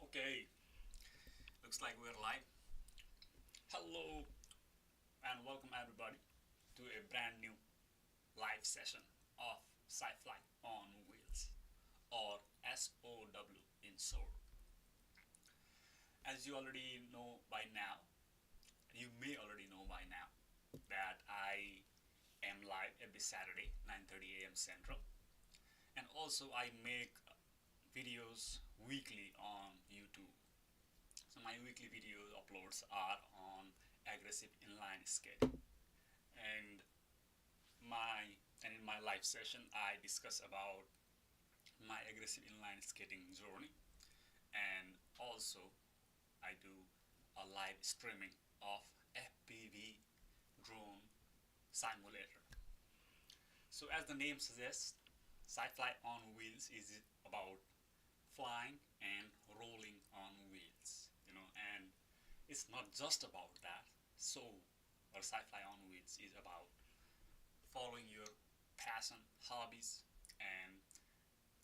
Okay, looks like we're live. Hello and welcome everybody to a brand new live session of Sci-Fi on Wheels, or SOW in short. As you already know by now, you may already know by now that I am live every Saturday 9:30 a.m. Central, and also I make videos weekly on YouTube. So my weekly video uploads are on aggressive inline skating, and my and in my live session I discuss about my aggressive inline skating journey, and also I do a live streaming of FPV drone simulator. So as the name suggests, Sci-Fi on Wheels is about flying and rolling on wheels, and it's not just about that. So, or Sci-Fi on Wheels is about following your passion, hobbies, and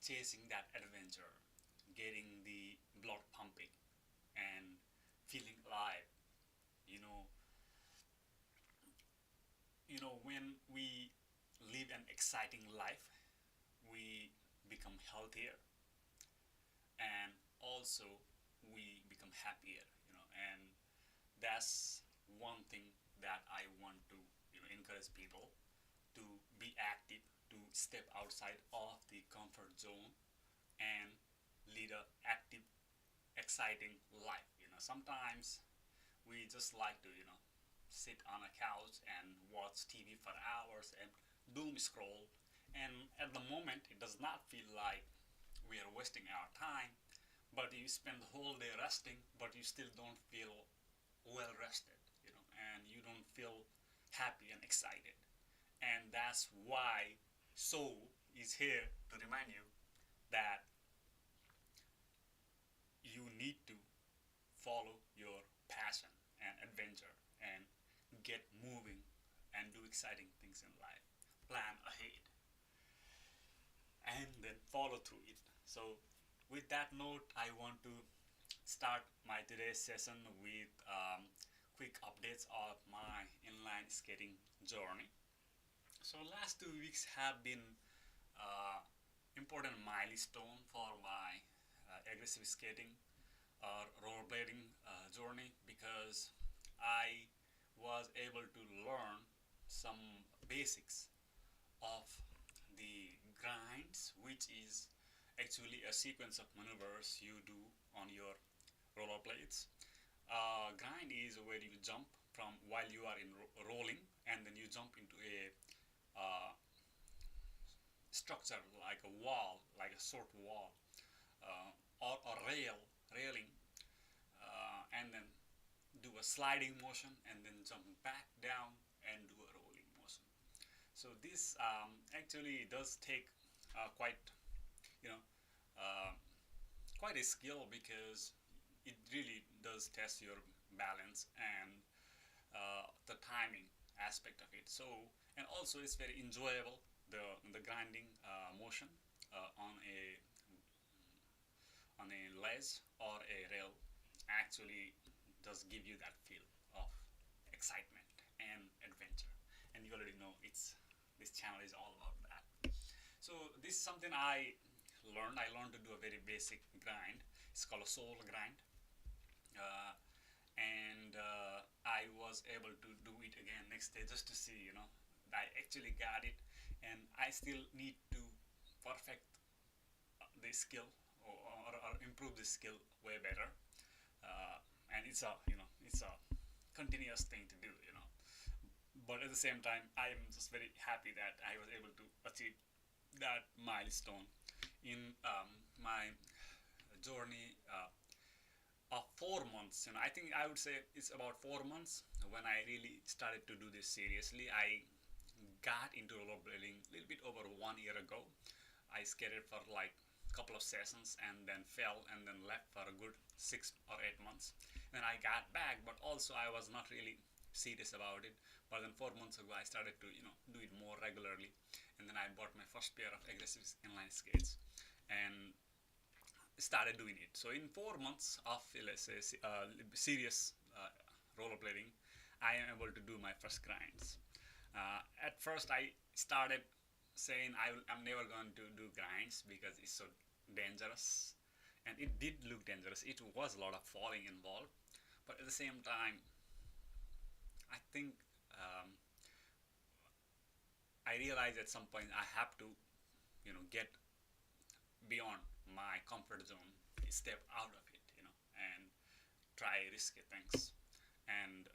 chasing that adventure, getting the blood pumping, and feeling alive. You know, when we live an exciting life, we become healthier, and also we become happier. And that's one thing that I want to encourage people to be active, to step outside of the comfort zone and lead a active, exciting life. Sometimes we just like to sit on a couch and watch TV for hours and doom scroll, and at the moment it does not feel like we are wasting our time, but you spend the whole day resting but you still don't feel well rested, and you don't feel happy and excited. And that's why Soul is here to remind you that you need to follow your passion and adventure and get moving and do exciting things in life. Plan ahead and then follow through it. So, with that note, I want to start my today's session with quick updates of my inline skating journey. So, last 2 weeks have been important milestone for my aggressive skating or rollerblading journey, because I was able to learn some basics of the grinds, which is actually a sequence of maneuvers you do on your rollerblades. Grind is where you jump from while you are in rolling, and then you jump into a structure like a wall, like a short wall, or a railing, and then do a sliding motion and then jump back down and do a rolling motion. So this actually does take quite you know uh, quite a skill, because it really does test your balance and the timing aspect of it. So, and also it's very enjoyable, the grinding motion on a ledge or a rail actually does give you that feel of excitement and adventure. And you already know this channel is all about that. So this is something I learned to do a very basic grind. It's called a soul grind. uh, and I was able to do it again next day just to see, I actually got it, and I still need to perfect the skill, or improve the skill way better. Uh, and it's a continuous thing to do, But at the same time, I am just very happy that I was able to achieve that milestone in my journey of 4 months. I think I would say it's about 4 months when I really started to do this seriously. I got into rollerblading a little bit over 1 year ago. I skated for like a couple of sessions and then fell and then left for a good 6 or 8 months. Then I got back, but also I was not really serious about it. But then 4 months ago, I started to do it more regularly, and then I bought my first pair of aggressive inline skates, and started doing it. So in 4 months of, let's say, serious rollerblading, I am able to do my first grinds. At first, I started saying I'm never going to do grinds because it's so dangerous, and it did look dangerous. It was a lot of falling involved, but at the same time, I think um, I realized at some point I have to, get beyond my comfort zone, step out of it, and try risky things, and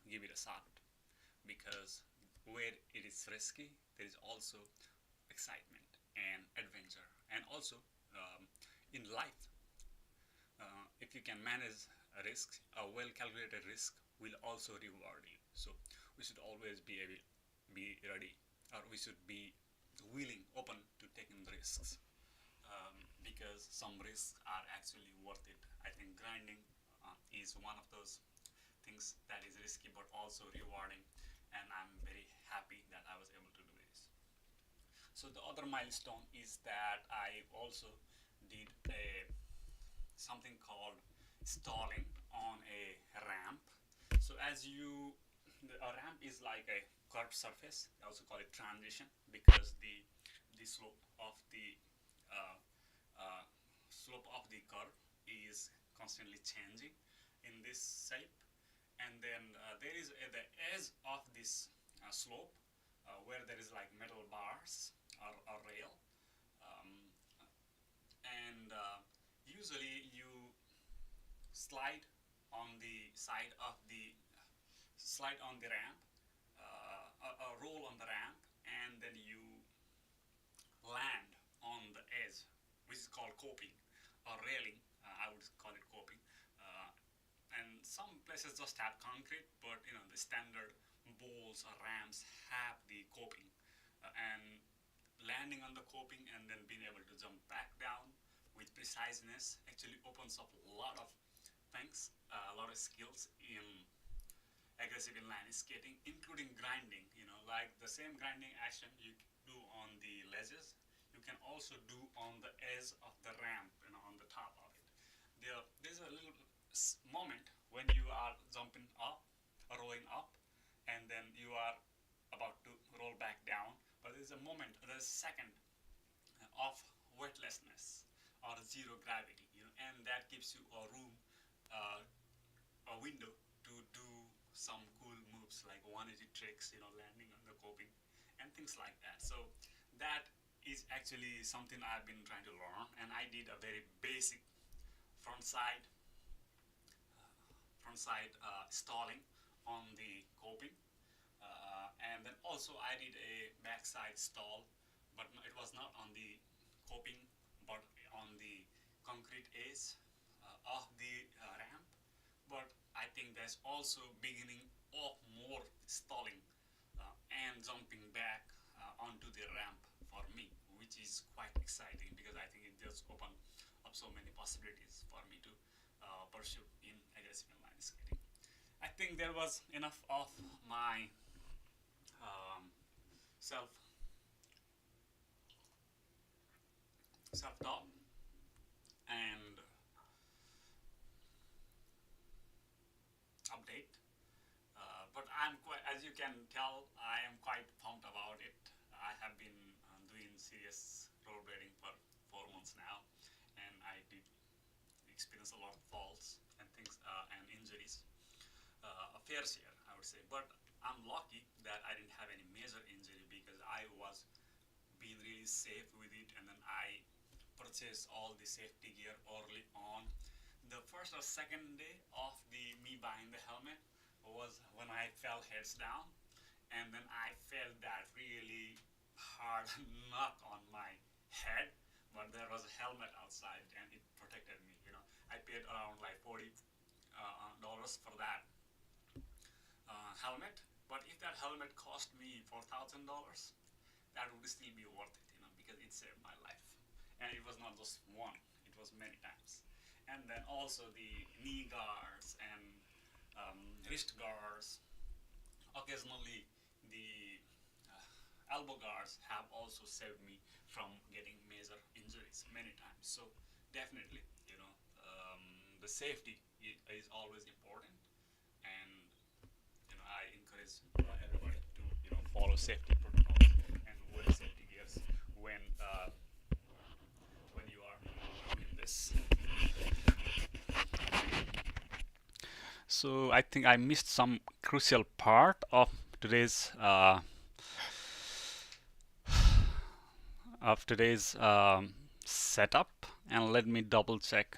give it a shot, because where it is risky, there is also excitement and adventure, and also um, in life, if you can manage a risk, a well calculated risk will also reward you. So we should always be ready, or we should be willing, open to taking risks, because some risks are actually worth it. I think grinding is one of those things that is risky but also rewarding, and I'm very happy that I was able to do this. So the other milestone is that I also did something called stalling on a ramp. So a ramp is like a curved surface. I also call it transition because the uh, uh, slope of the curve is constantly changing in this shape, and then there is the edge of this slope where there is like metal bars or rail, um, and usually you slide on the side of the slide on the ramp, roll on the ramp, and then you land on the edge, which is called coping or railing. I would call it coping. Uh, and some places just have concrete, but the standard bowls or ramps have the coping, and landing on the coping and then being able to jump back down with preciseness actually opens up a lot of things, a lot of skills in aggressive inline skating, including grinding. Like the same grinding action you do on the ledges, you can also do on the edge of the ramp, on the top of it. There's a little moment when you are jumping up, rolling up, and then you are about to roll back down. But there's a moment, there's a second of weightlessness or zero gravity, and that gives you a room, uh, a window to do some cool moves like 180 tricks, landing on the coping and things like that. So that is actually something I've been trying to learn, and I did a very basic front side stalling on the coping, and then also I did a backside stall, but it was not on the coping, but on the concrete edge of the ramp. But I think there's also beginning of more stalling and jumping back onto the ramp for me, which is quite exciting because I think it just open up so many possibilities for me to pursue in aggressive inline skating. I think there was enough of my um, self self talk, and update. But as you can tell, I am quite pumped about it. I have been doing serious rollerblading for 4 months now, and I did experience a lot of falls and things and injuries, a fair share, I would say. But I'm lucky that I didn't have any major injury because I was being really safe with it, and then I purchased all the safety gear early on. The first or second day of the me buying the helmet was when I fell heads down, and then I felt that really hard knock on my head. But there was a helmet outside, and it protected me. I paid around like $40 for that helmet. But if that helmet cost me $4,000, that would still be worth it, because it saved my life. And it was not just one; it was many times. And then also the knee guards and wrist guards. Occasionally, the elbow guards have also saved me from getting major injuries many times. So Definitely, the safety is always important, and I encourage everybody to follow safety protocols and wear safety gears when you are doing this. So I think I missed some crucial part today's uh, today's setup, and let me double check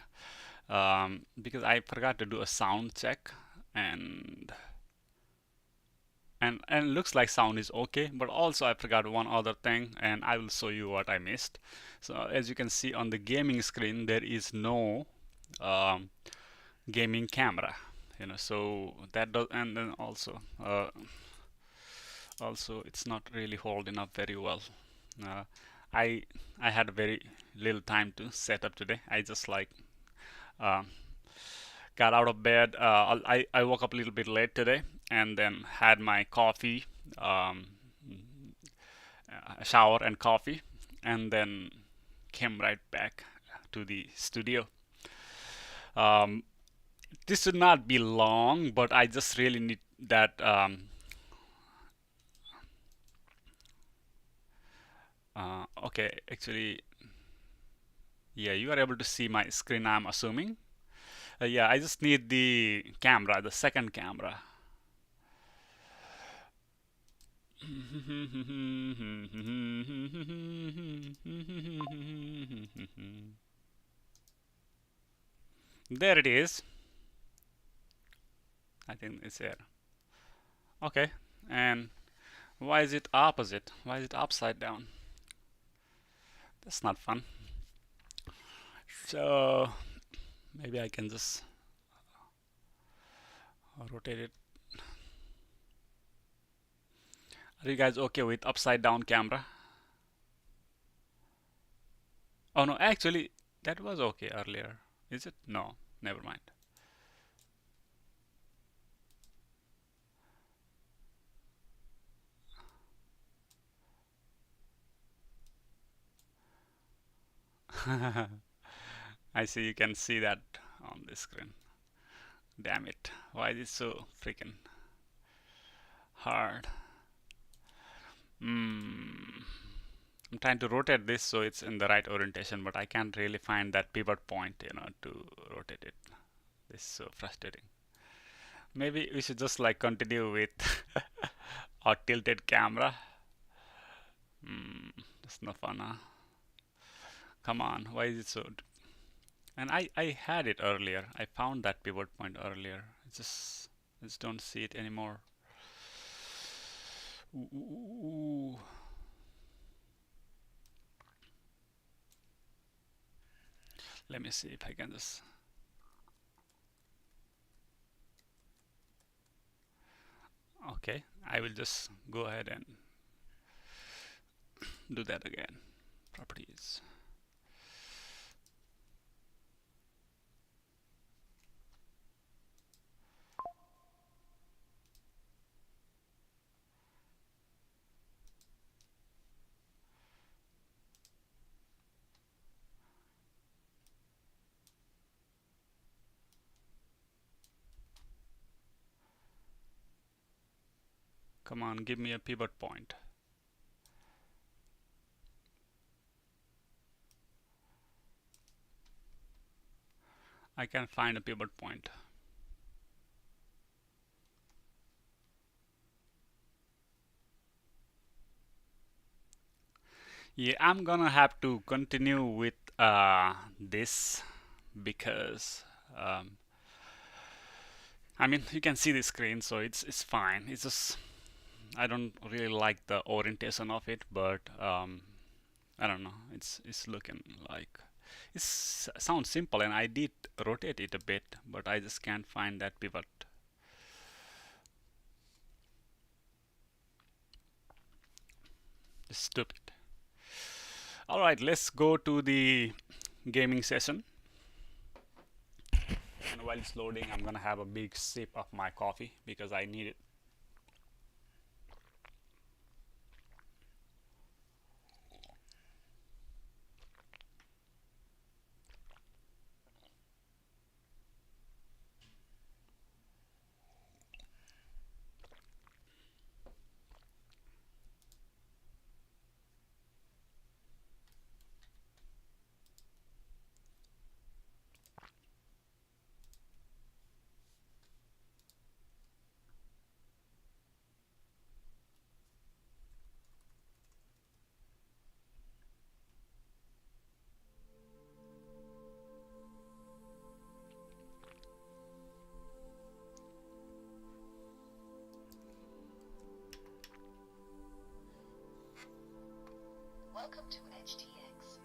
because I forgot to do a sound check, and and looks like sound is okay, but also I forgot one other thing, and I will show you what I missed. So as you can see on the gaming screen, there is no um, gaming camera, so that does. And then also it's not really holding up very well. uh, I I had very little time to set up today. I just like uh, got out of bed. I woke up a little bit late today, and then had my coffee, um, a shower and coffee, and then came right back to the studio. Um, this should not be long, but I just really need that. Okay, actually, yeah, you are able to see my screen, I'm assuming. Yeah, I just need the camera, the second camera. There it is. I think it's there. Okay, and why is it opposite? Why is it upside down? That's not fun. So maybe I can just rotate it. Are you guys okay with upside down camera? Oh no, actually that was okay earlier. Is it? No, never mind. I see you can see that on the screen. Damn it. Why is it so freaking hard? Hmm. I'm trying to rotate this so it's in the right orientation, but I can't really find that pivot point, to rotate it. This is so frustrating. Maybe we should just like continue with our tilted camera. Hmm, that's no fun, huh? Come on, why is it so? And I had it earlier. I found that pivot point earlier. I just don't see it anymore. Ooh. Let me see if I can just. Okay, I will just go ahead and do that again. Properties. Come on, give me a pivot point. I can find a pivot point. Yeah, I'm gonna have to continue with this because I mean you can see the screen, so it's fine. It's just I don't really like the orientation of it, but I don't know. It's looking like it sounds simple, and I did rotate it a bit, but I just can't find that pivot. It's stupid. All right, let's go to the gaming session. And while it's loading, I'm gonna have a big sip of my coffee because I need it. Welcome to HTX.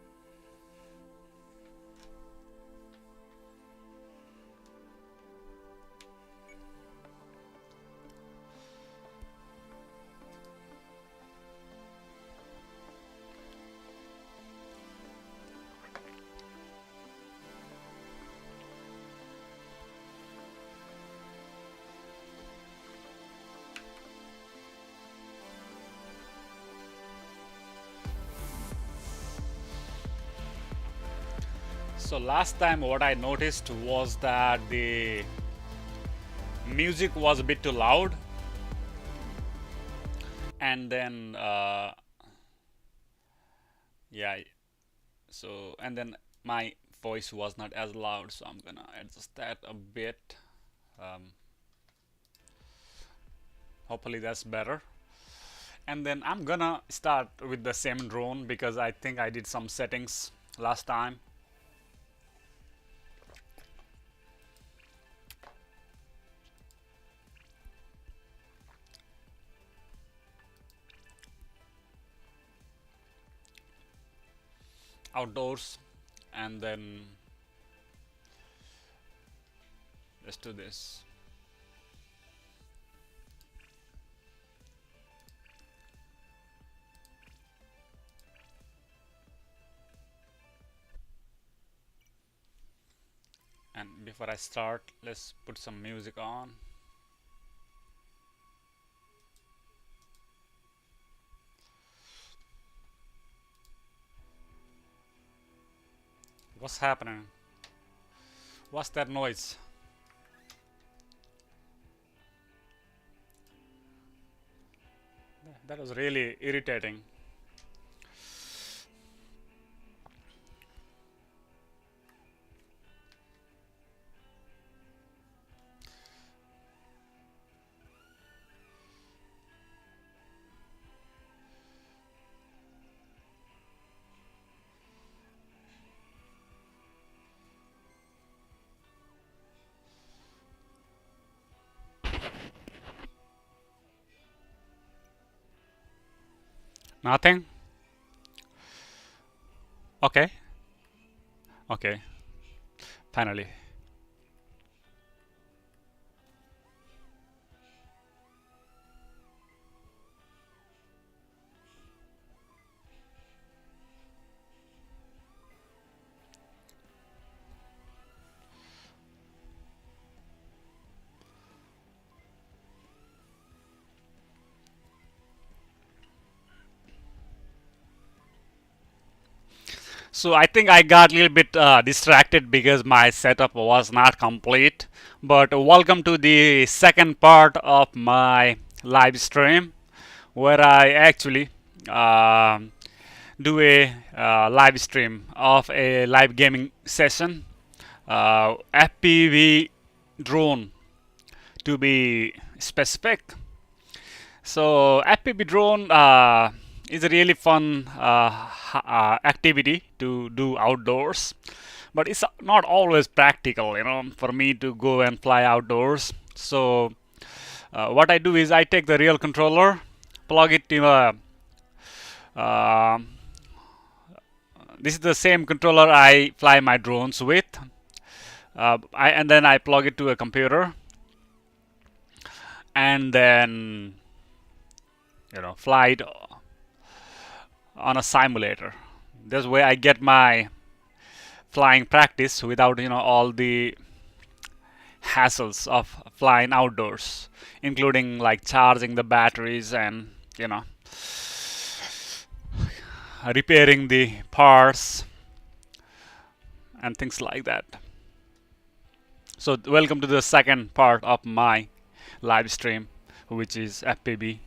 So last time what I noticed was that the music was a bit too loud, and then yeah, so and then my voice was not as loud, so I'm gonna adjust that a bit. um, Hopefully that's better. And then I'm gonna start with the same drone because I think I did some settings last time. Outdoors, and then let's do this. And before I start, let's put some music on. What's happening? What's that noise? That was really irritating. Nothing? Okay. Okay. Finally. So I think I got a little bit distracted because my setup was not complete. But welcome to the second part of my live stream, where I actually do a live stream of a live gaming session, FPV drone to be specific. So FPV drone is a really fun activity to do outdoors, but it's not always practical, for me to go and fly outdoors. So what I do is I take the real controller, plug it to a uh, this is the same controller I fly my drones with. And then I plug it to a computer, and then fly it on a simulator. This way I get my flying practice without all the hassles of flying outdoors, including like charging the batteries and repairing the parts and things like that. So welcome to the second part of my live stream, which is FPV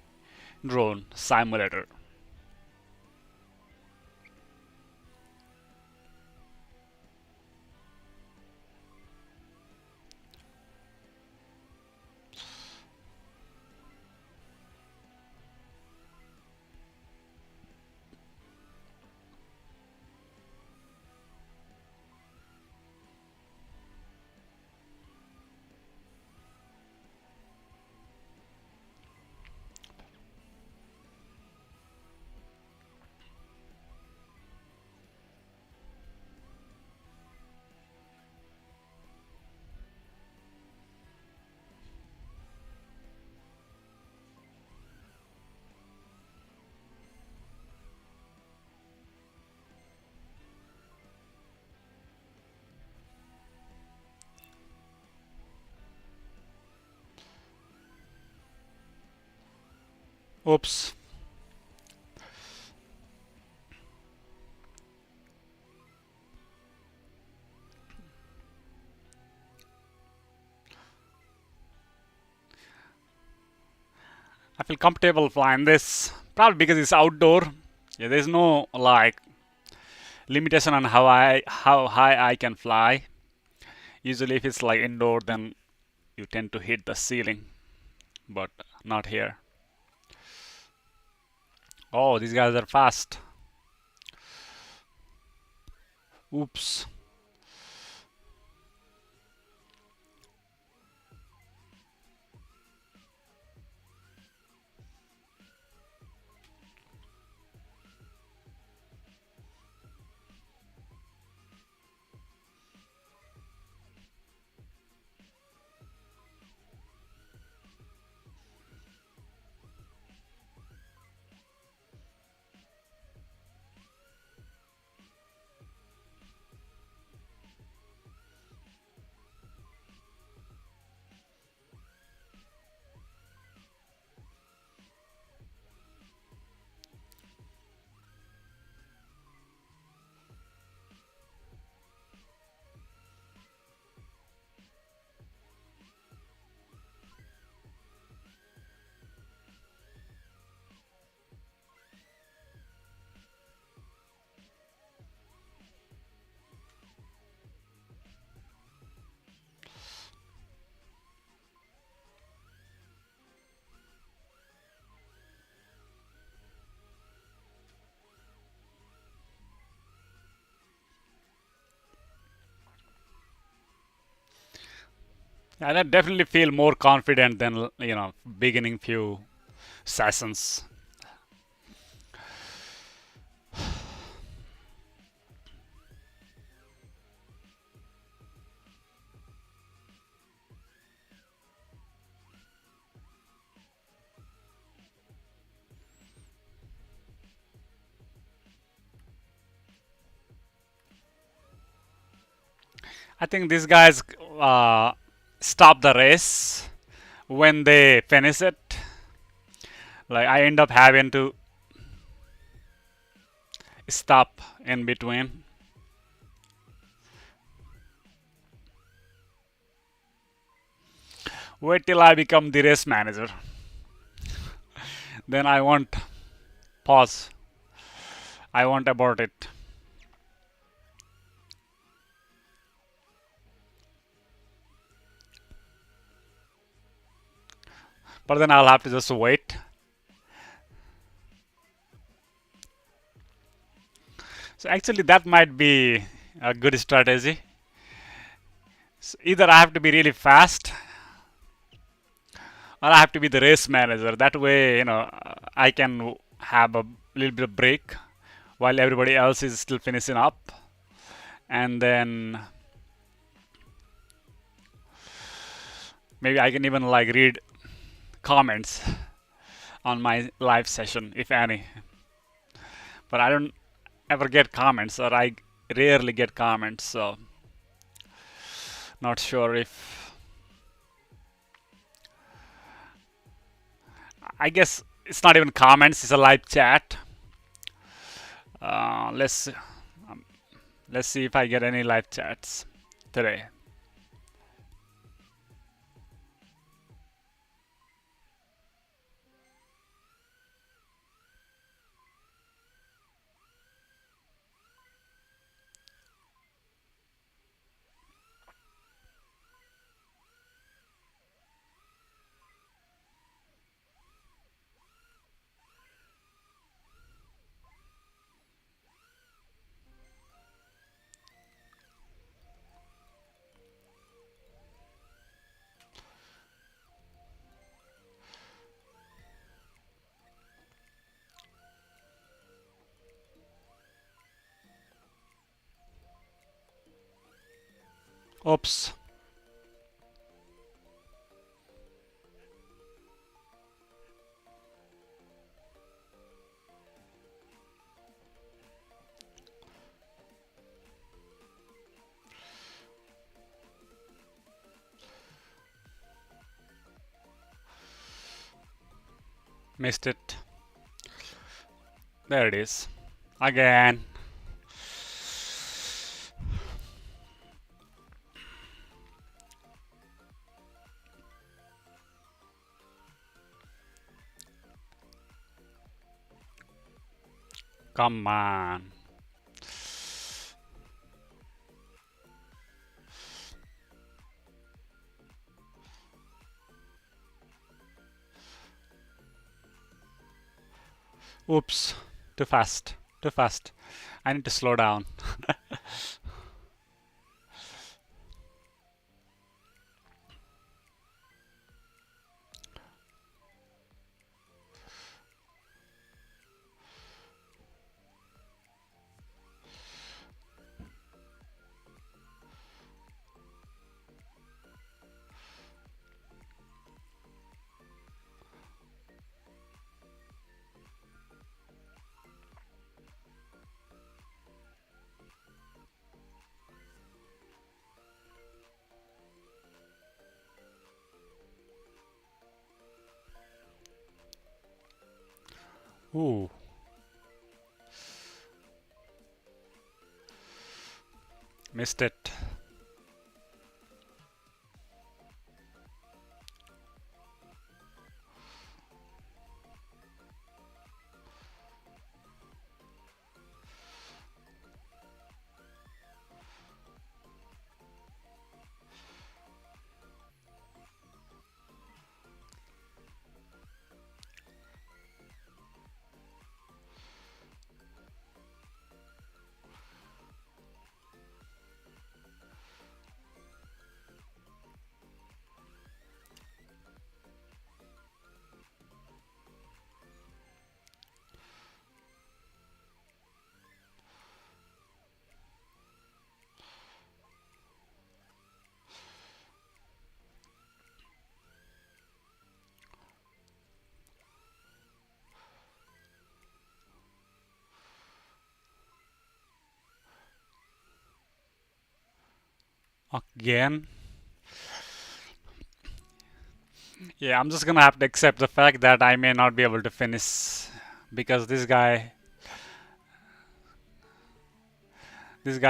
drone simulator. Oops. I feel comfortable flying this, probably because it's outdoor. Yeah, there's no like limitation on how high I can fly. Usually, if it's like indoor, then you tend to hit the ceiling, but not here. Oh, these guys are fast. Oops. And I definitely feel more confident than beginning few sessions. I think these guys uh, stop the race when they finish it. Like I end up having to stop in between. Wait till I become the race manager. Then I won't pause. I won't abort it. But then I'll have to just wait. So actually, that might be a good strategy. So either I have to be really fast, or I have to be the race manager. That way, I can have a little bit of break while everybody else is still finishing up, and then maybe I can even like read comments on my live session, if any. But I don't ever get comments, or I rarely get comments, so not sure if. I guess it's not even comments; it's a live chat. Uh, let's um, let's see if I get any live chats today. Oops. Missed it. There it is. Again. Come on. Oops. Too fast. Too fast. I need to slow down. Ooh. Missed it. Again. Yeah, I'm just gonna have to accept the fact that I may not be able to finish because this guy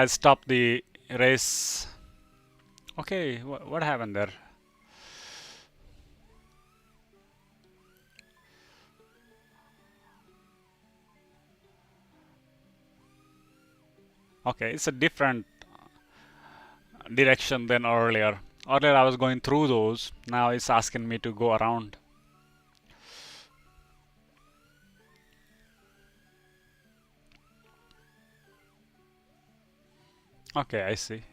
stopped the race. Okay, what happened there? Okay, it's a different direction than earlier. Earlier I was going through those. Now it's asking me to go around. Okay, I see.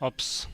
Oops.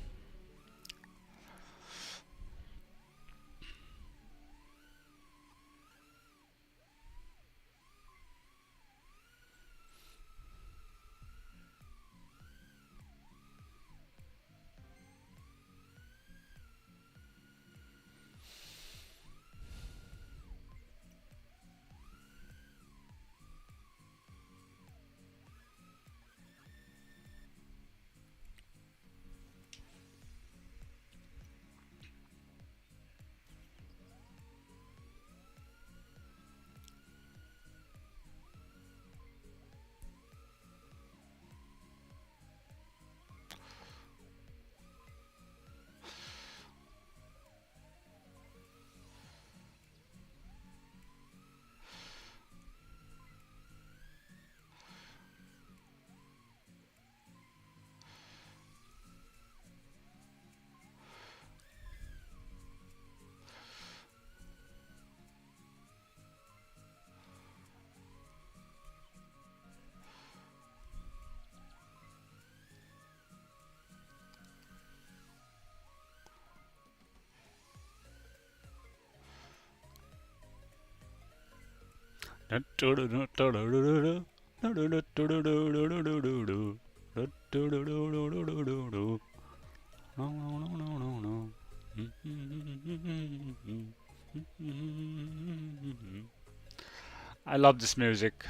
I love this music.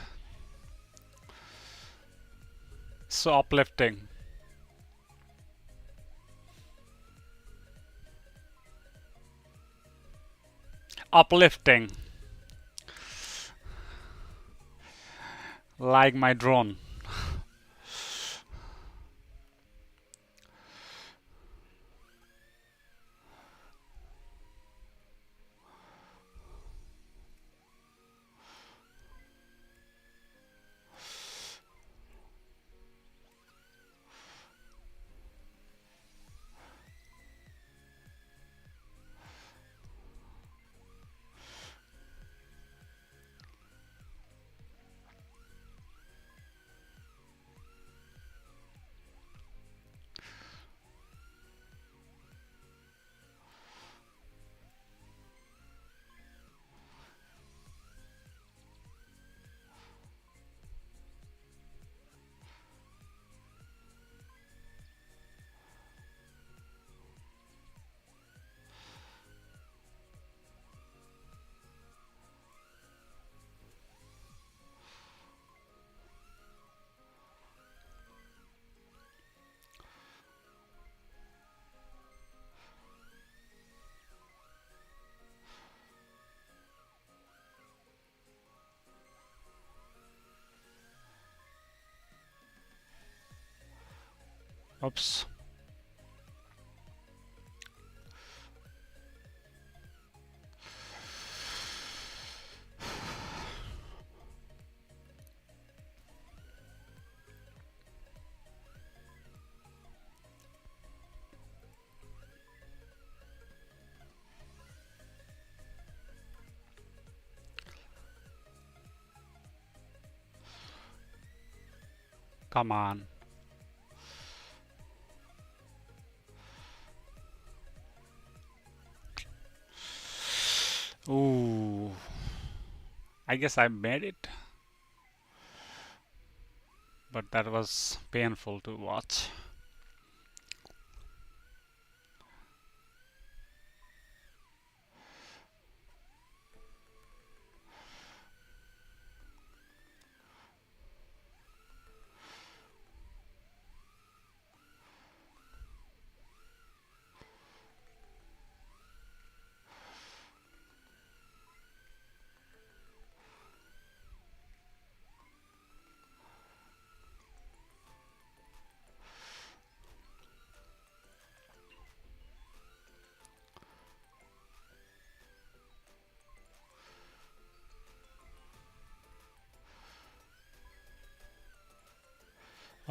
So uplifting. Uplifting. Like my drone. Oops. Come on. Ooh. I guess I made it. But that was painful to watch.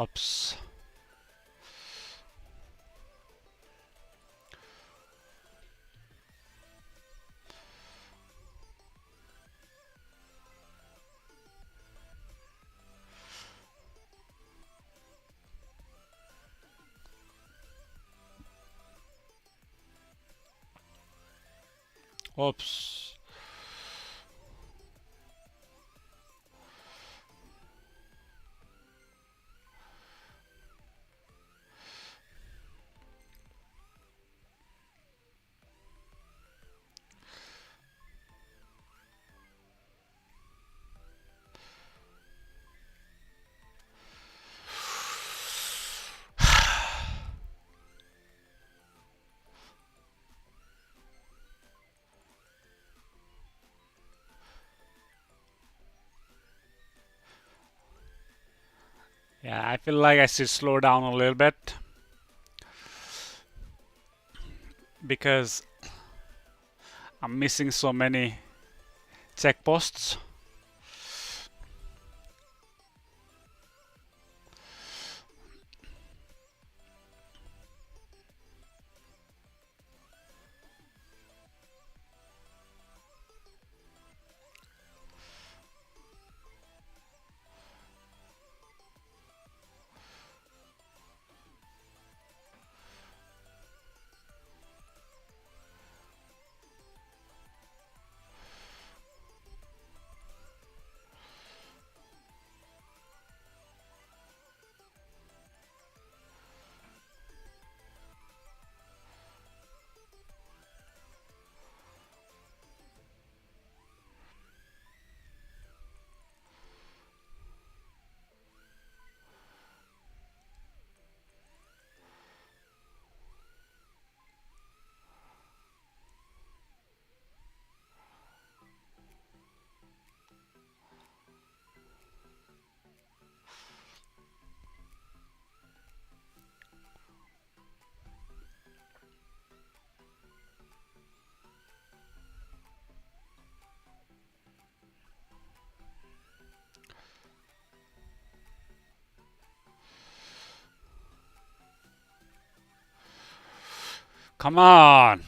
Oops. Oops. Yeah, I feel like I should slow down a little bit because I'm missing so many checkposts. Come on.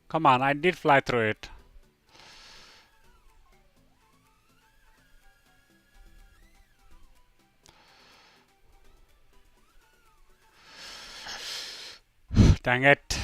Come on, I did fly through it. Dang it.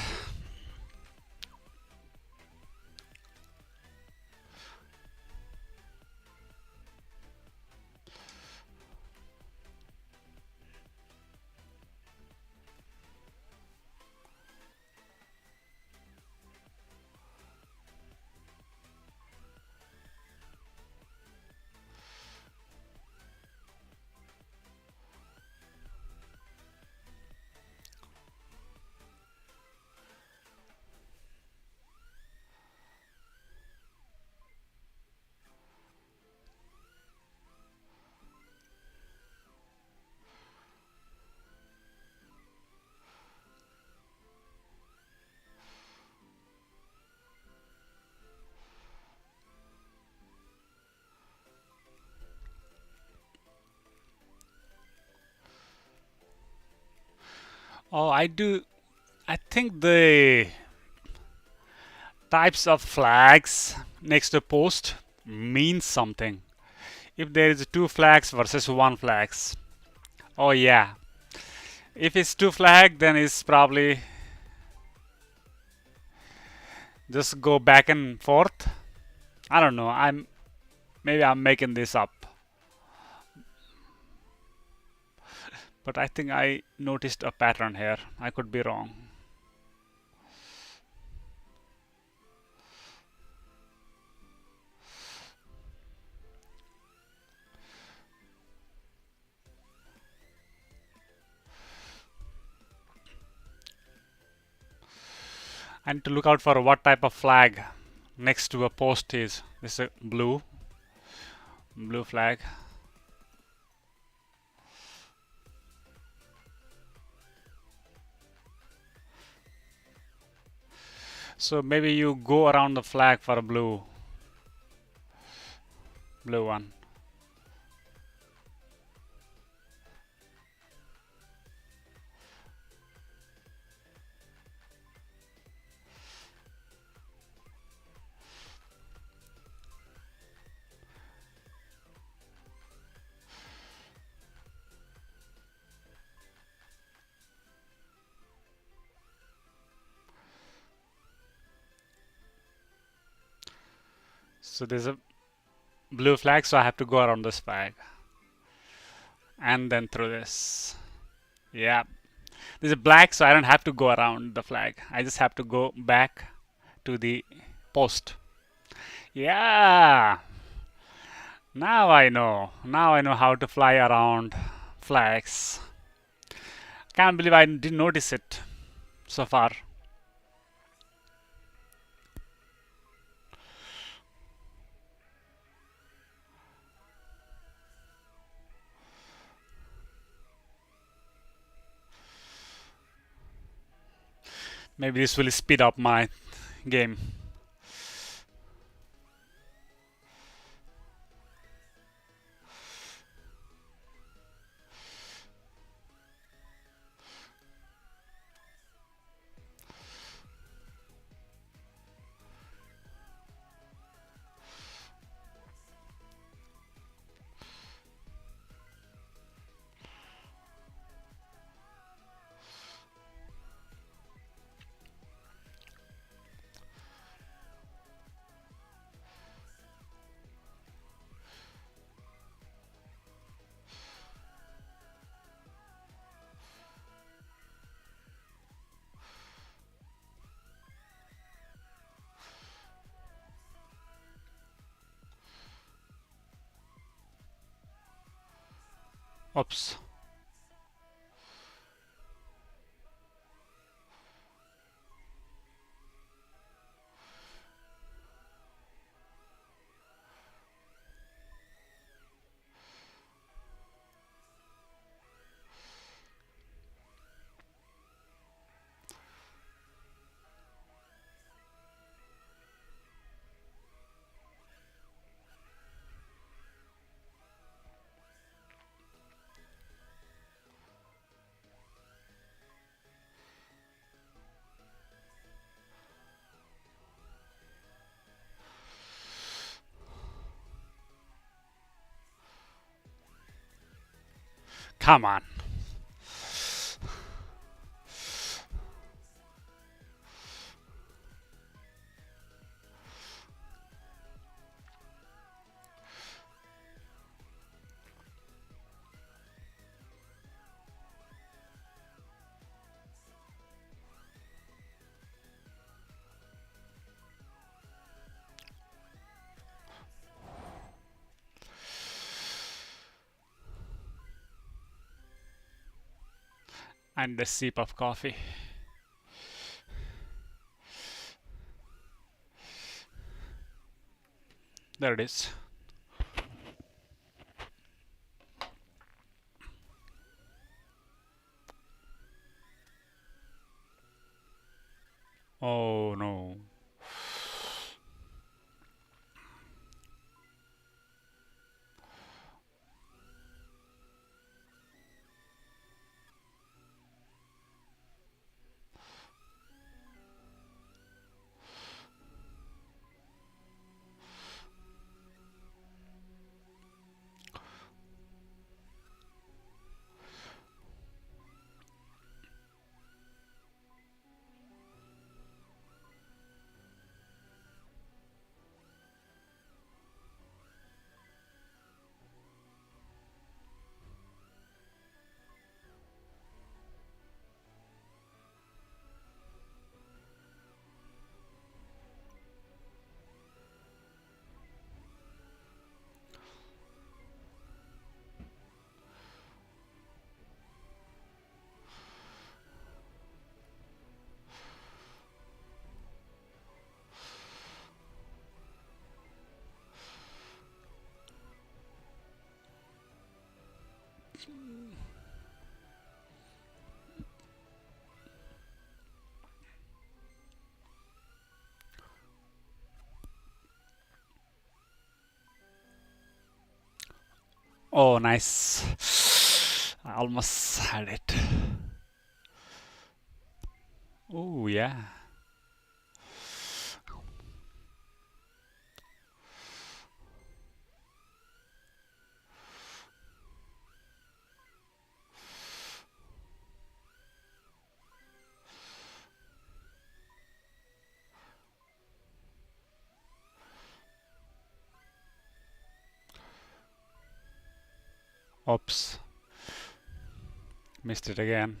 Oh, I do. I think the types of flags next to post means something. If there is two flags versus one flags. Oh yeah. If it's two flag, then it's probably Just go back and forth. I don't know. Maybe I'm making this up, but I think I noticed a pattern here. I could be wrong. I need to look out for what type of flag next to a post is. This is a blue flag. So maybe you go around the flag for a blue one. So there's a blue flag, so I have to go around this flag and then through this. Yeah, there's a black, so I don't have to go around the flag. I just have to go back to the post. Yeah, now I know. Now I know how to fly around flags. Can't believe I didn't notice it so far. Maybe this will speed up my game. Oops. Come on. And a sip of coffee. There it is. Oh no. Oh, nice. I almost had it. Oh, yeah. Oops. Missed it again.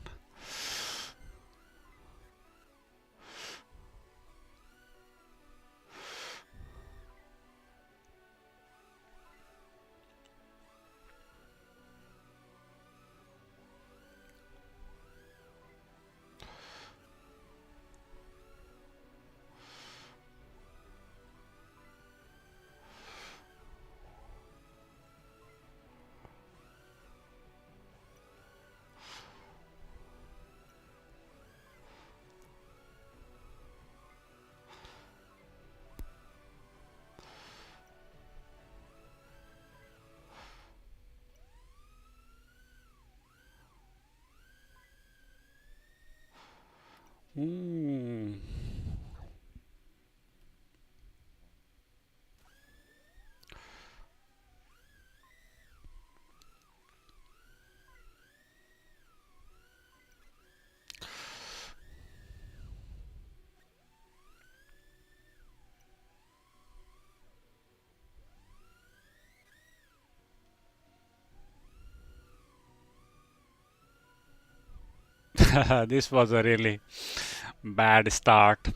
Mm. This was a really bad start.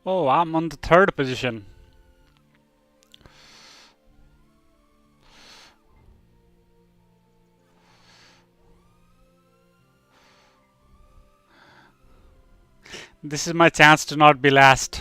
Oh, I'm on the third position. This is my chance to not be last.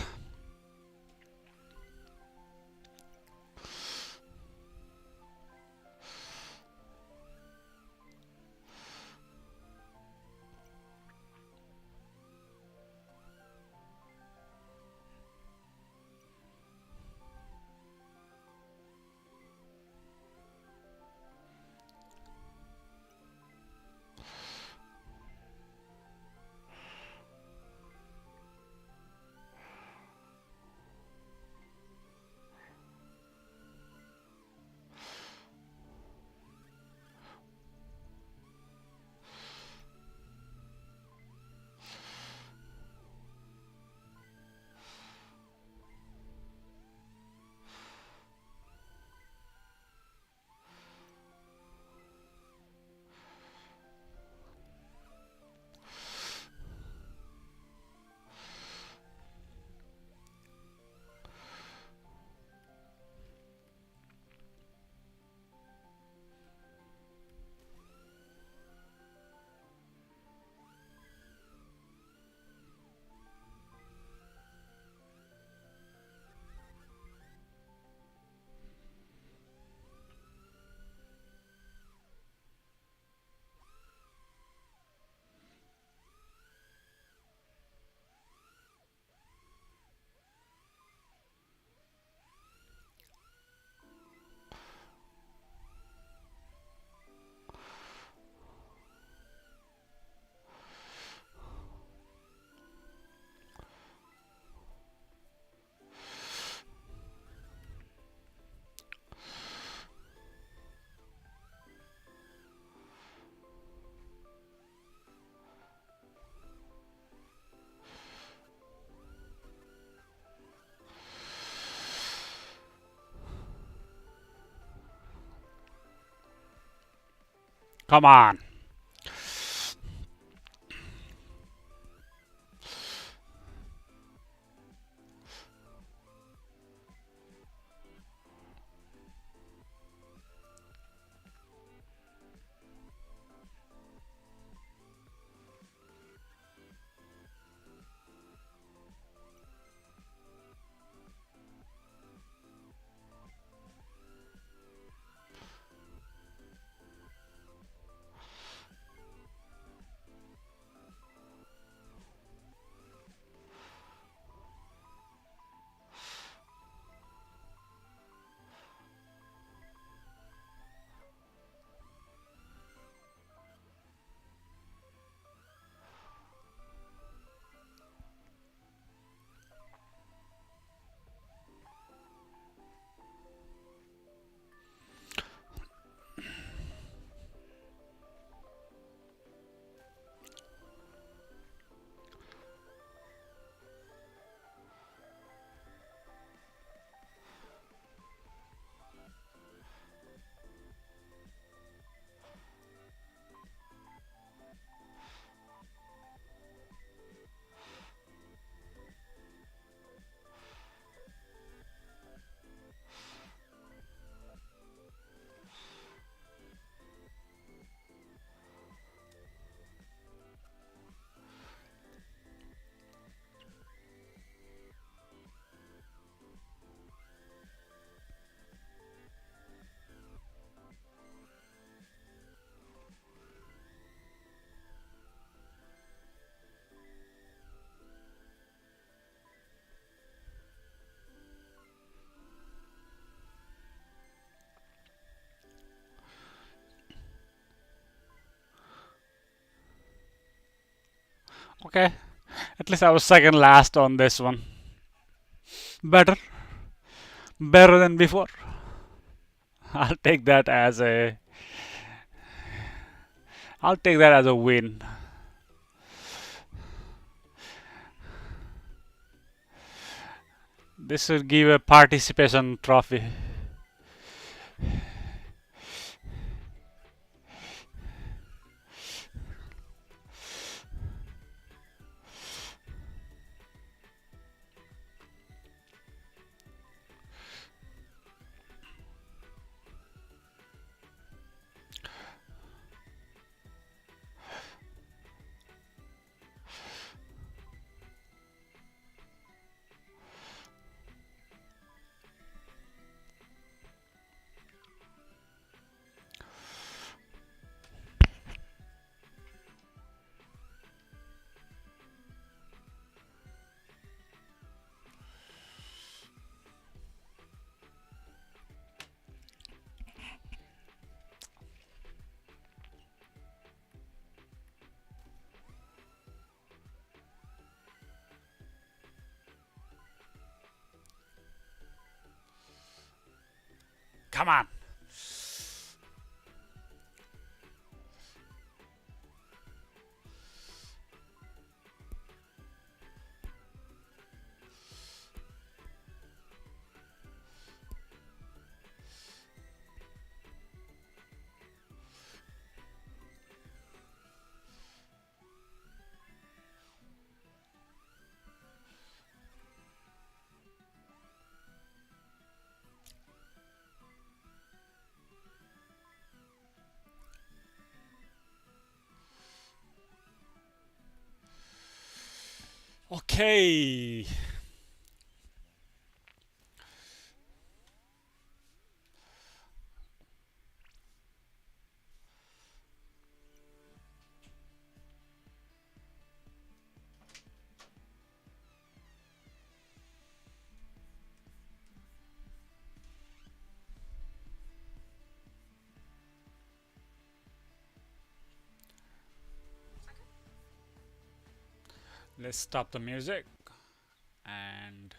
Come on. Okay. At least I was second last on this one. Better. Better than before. I'll take that as a I'll take that as a win. This will give a participation trophy. Come on. Okay. Let's stop the music and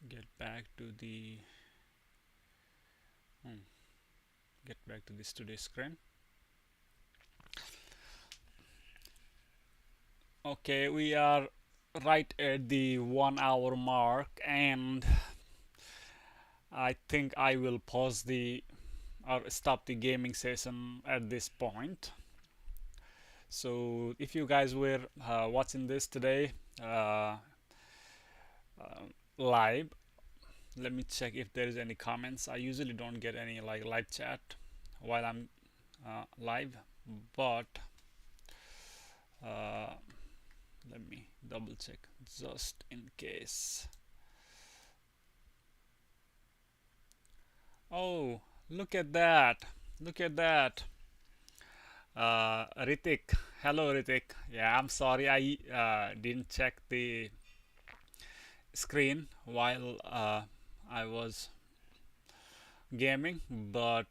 get back to the hmm, get back to the studio screen. Okay, we are right at the 1 hour mark, and I think I will pause the or stop the gaming session at this point. So if you guys were watching this today live, let me check if there is any comments. I usually don't get any like live chat while I'm live, but let me double check just in case. Oh, look at that! Look at that! Ritik, hello Ritik. Yeah, I'm sorry I didn't check the screen while I was gaming, but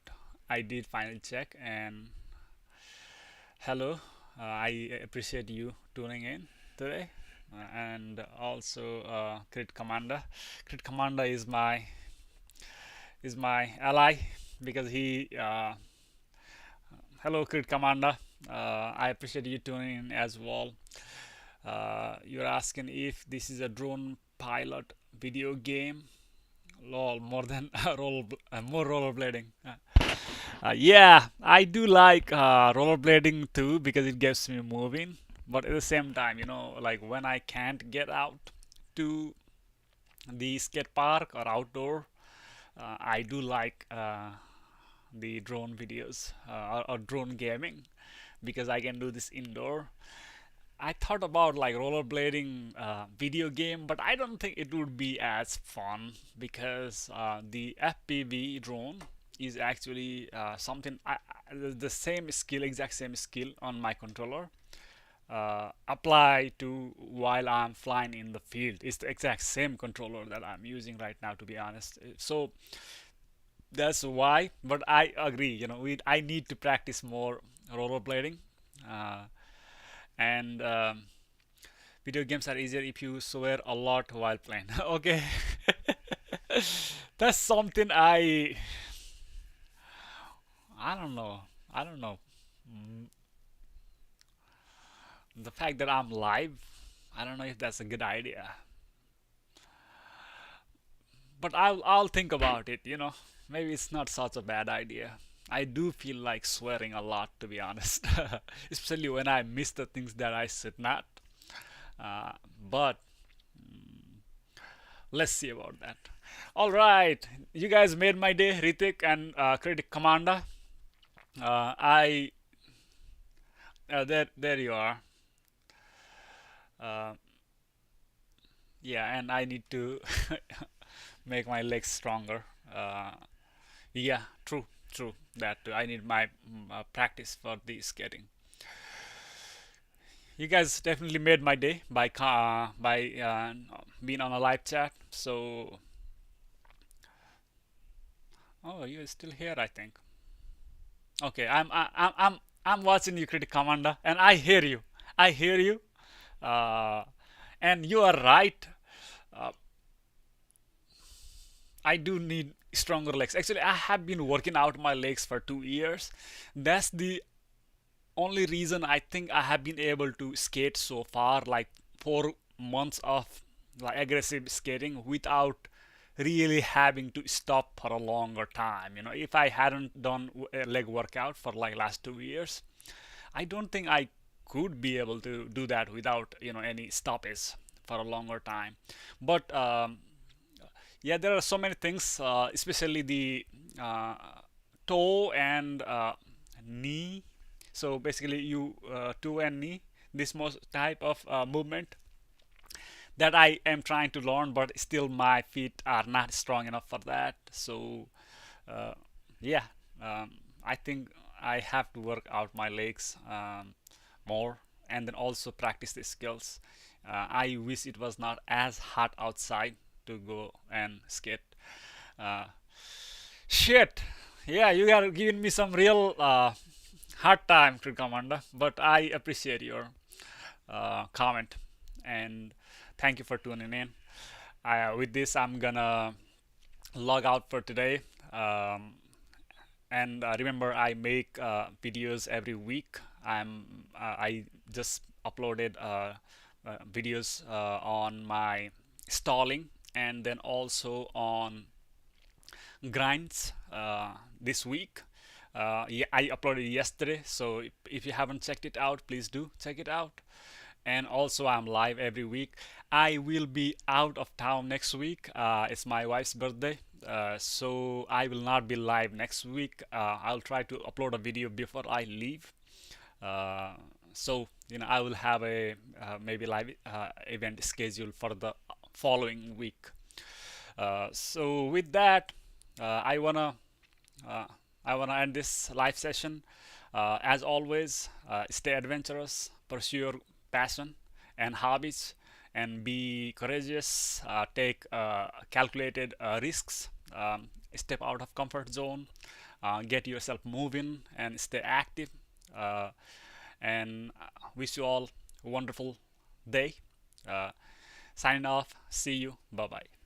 I did finally check. And hello, I appreciate you tuning in today. And also Crit Commander. Crit Commander is my ally because he hello Crit Commander. I appreciate you tuning in as well. You're asking if this is a drone pilot video game. Lol, more than more rollerblading. Yeah, I do like rollerblading too because it gets me moving. But at the same time, like when I can't get out to the skate park or outdoor, I do like the drone videos or drone gaming because I can do this indoor. I thought about like rollerblading video game, but I don't think it would be as fun because the FPV drone is actually something the same skill, exact same skill on my controller apply to while I'm flying in the field. It's the exact same controller that I'm using right now, to be honest. So that's why. But I agree. I need to practice more rollerblading. Uh, and video games are easier if you swear a lot while playing. Okay, that's something I don't know. I don't know. Mm, The fact that I'm live, I don't know if that's a good idea. But I'll think about it. Maybe it's not such a bad idea. I do feel like swearing a lot, to be honest, especially when I miss the things that I should not. But let's see about that. All right, you guys made my day, Ritik and Critic Commander. I there you are. Uh, yeah, and I need to make my legs stronger. Uh, yeah, true, true. That I need my practice for the skating. You guys definitely made my day by being on a live chat. So, oh, you're still here, I think. Okay, I'm watching you, Critic Commander, and I hear you. I hear you, uh, and you are right. Uh, I do need stronger legs. Actually, I have been working out my legs for 2 years. That's the only reason I think I have been able to skate so far, like 4 months of like aggressive skating without really having to stop for a longer time. If I hadn't done a leg workout for like last 2 years, I don't think I could be able to do that without any stoppage for a longer time. But yeah, there are so many things, especially the uh, toe and knee. So basically, you toe and knee, this most type of movement that I am trying to learn, but still my feet are not strong enough for that. So uh, yeah, I think I have to work out my legs more and then also practice the skills. I wish it was not as hot outside to go and skate. Uh, Shit, yeah, you are giving me some real hard time, Crew Commander, but I appreciate your comment and thank you for tuning in. With this, I'm gonna log out for today. And remember, I make videos every week. I just uploaded videos on my stalling and then also on grinds this week. Yeah, I uploaded yesterday, so if you haven't checked it out, please do check it out. And also, I'm live every week. I will be out of town next week. It's my wife's birthday, so I will not be live next week. I'll try to upload a video before I leave. Uh, so I will have a maybe live event schedule for the following week. So with that, uh, I wanna uh, I wanna end this live session. As always, stay adventurous, pursue your passion and hobbies, and be courageous. Take calculated risks. Step out of comfort zone. Get yourself moving and stay active. Uh, and wish you all a wonderful day. Uh, Signing off. See you. Bye bye.